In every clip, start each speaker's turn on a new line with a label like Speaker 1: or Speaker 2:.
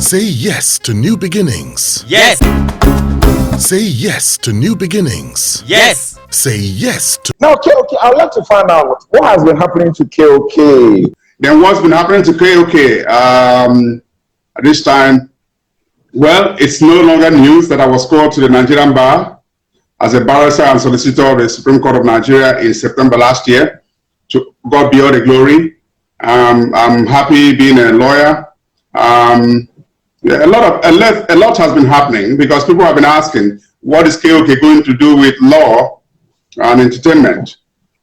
Speaker 1: Say yes to new beginnings.
Speaker 2: Yes.
Speaker 1: Say yes to new beginnings.
Speaker 2: Yes.
Speaker 1: Say yes to...
Speaker 3: Now, KOK, I'd like to find out what has been happening to KOK.
Speaker 4: Then what's been happening to KOK at this time? Well, it's no longer news that I was called to the Nigerian bar as a barrister and solicitor of the Supreme Court of Nigeria in September last year. To God be all the glory. I'm happy being a lawyer. A lot has been happening because people have been asking, what is KOK going to do with law and entertainment?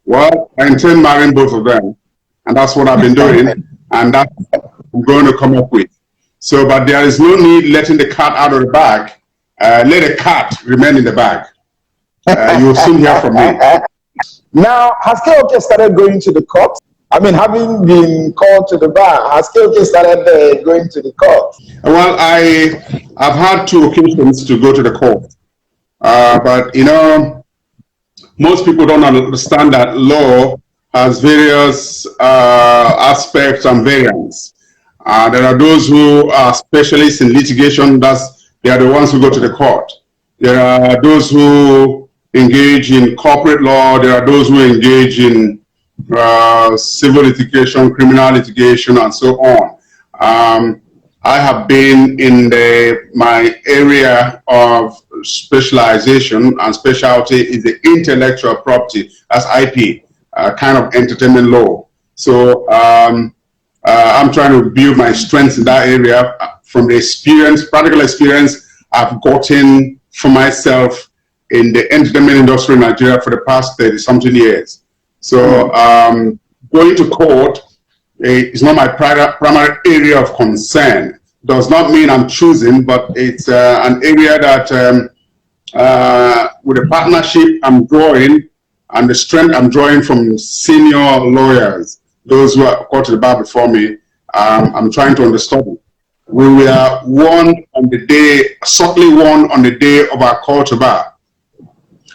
Speaker 4: Well, I intend marrying both of them, and that's what I've been doing, and that's what I'm going to come up with. So, but there is no need letting the cat out of the bag. Let the cat remain in the bag. You'll soon hear from me.
Speaker 3: Now, has KOK started going to the court? I mean, having been called to the bar, has KOK started going to the court?
Speaker 4: Well, I've had 2 occasions to go to the court. But, you know, most people don't understand that law has various aspects and variants. There are those who are specialists in litigation, they are the ones who go to the court. There are those who engage in corporate law. There are those who engage in civil litigation, criminal litigation, and so on. I have been in my area of specialization and specialty is the intellectual property, that's IP, kind of entertainment law. So I'm trying to build my strengths in that area from the experience, practical experience I've gotten for myself in the entertainment industry in Nigeria for the past 30-something years. So going to court is not my primary area of concern. Does not mean I'm choosing, but it's an area that with the partnership I'm drawing and the strength I'm drawing from senior lawyers, those who are called to the bar before me, I'm trying to understudy. We were warned on the day, subtly warned on the day of our call to bar,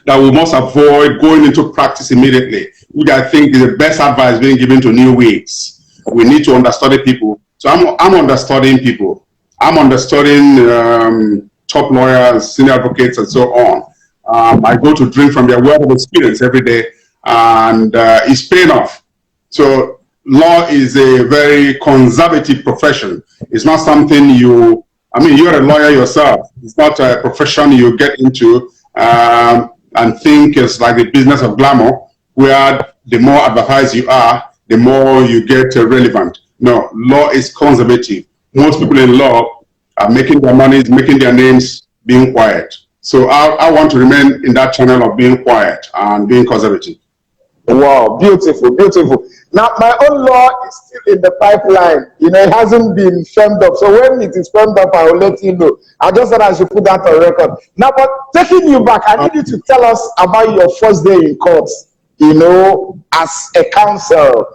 Speaker 4: that we must avoid going into practice immediately, which I think is the best advice being given to new wigs. We need to understudy people. So I'm understudying people. I'm understudying top lawyers, senior advocates, and so on. I go to drink from their wealth of experience every day, and it's paying off. So law is a very conservative profession. It's not something you're a lawyer yourself. It's not a profession you get into and think it's like the business of glamour, where the more advertised you are, the more you get relevant. No, law is conservative. Most people in law are making their money, making their names, being quiet. So I want to remain in that channel of being quiet and being conservative.
Speaker 3: Wow, beautiful, beautiful. Now, my own law is still in the pipeline. You know, it hasn't been firmed up. So when it is firmed up, I will let you know. I just thought I should put that on record. Now, but taking you back, I need you to tell us about your first day in court, you know, as a counsel.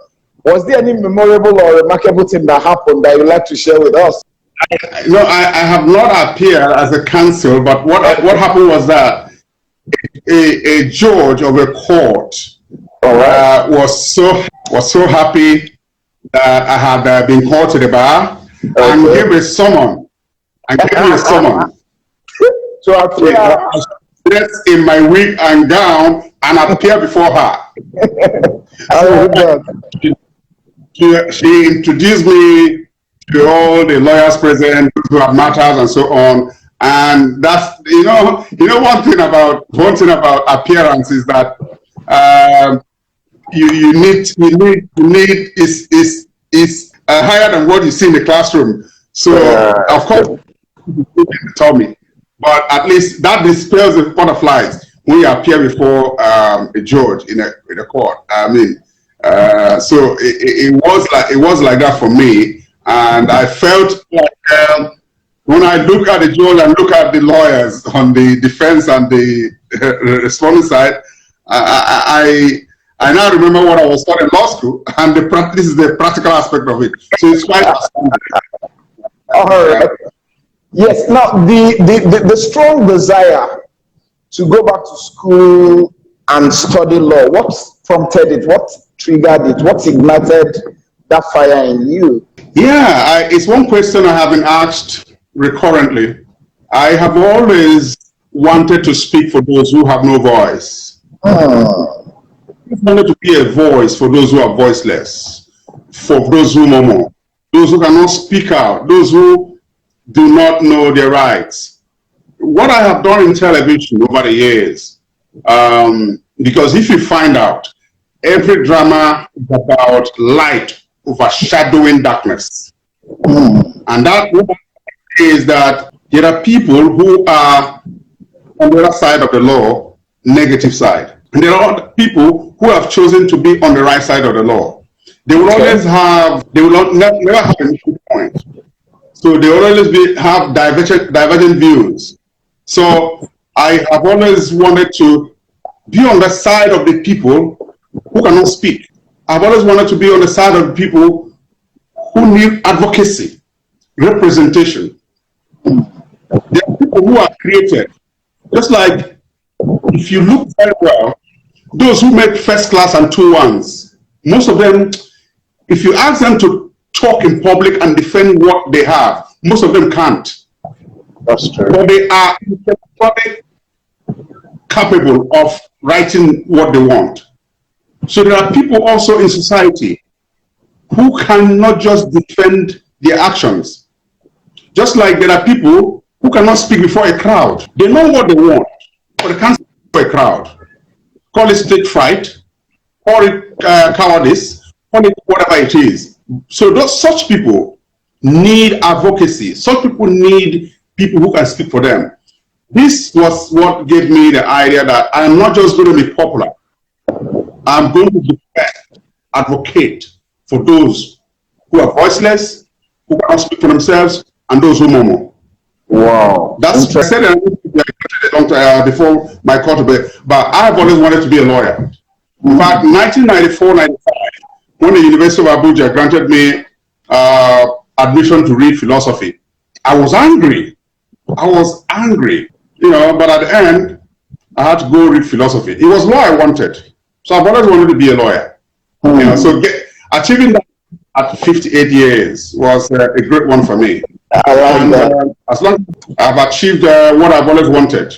Speaker 3: Was there any memorable or remarkable thing that happened that you'd like to share with us?
Speaker 4: No, I have not appeared as a counsel, but what happened was that a judge of a court was so happy that I had been called to the bar and gave a summon.
Speaker 3: So I
Speaker 4: dressed in my wig and gown and appear before her. She introduced me to all the lawyers present who have matters and so on. And that's one thing about appearance is that you need is higher than what you see in the classroom. So of course you told me, but at least that dispels the butterflies when you appear before a judge in a court. I mean, so it was like that for me, and I felt like when I look at the judge and look at the lawyers on the defense and the responding side, I now remember what I was taught in law school, and this is the practical aspect of it. So it's quite outstanding.
Speaker 3: All right. Yes. Now, the strong desire to go back to school and study law, what prompted it? What triggered it? What ignited that fire in you?
Speaker 4: Yeah, it's one question I have been asked recurrently, I have always wanted to speak for those who have no voice. I wanted to be a voice for those who are voiceless, for those who murmur, those who cannot speak out, those who do not know their rights. What I have done in television over the years, because if you find out, every drama is about light overshadowing darkness. And that is that there are people who are on the other side of the law, negative side. And there are people who have chosen to be on the right side of the law. They will always have, they will not, never have a neutral point. So they will always have divergent views. So I have always wanted to be on the side of the people who cannot speak. I've always wanted to be on the side of the people who need advocacy, representation. There are people who are created. Just like if you look very well, those who make first class and 2-1s, most of them, if you ask them to talk in public and defend what they have, most of them can't.
Speaker 3: That's true.
Speaker 4: But they are intellectually capable of writing what they want. So there are people also in society who cannot just defend their actions. Just like there are people who cannot speak before a crowd. They know what they want, but they can't speak before a crowd. Call it stage fright, call it cowardice, call it whatever it is. So such people need advocacy. Such people need people who can speak for them. This was what gave me the idea that I'm not just going to be popular. I'm going to defend, advocate for those who are voiceless, who cannot speak for themselves, and those who murmur.
Speaker 3: Wow.
Speaker 4: That's I said before my call today, but I have always wanted to be a lawyer. In fact, 1994-95, when the University of Abuja granted me admission to read philosophy, I was angry. But at the end, I had to go read philosophy. It was law I wanted. So I've always wanted to be a lawyer. So achieving that at 58 years was a great one for me.
Speaker 3: I like that.
Speaker 4: As long as I've achieved what I've always wanted,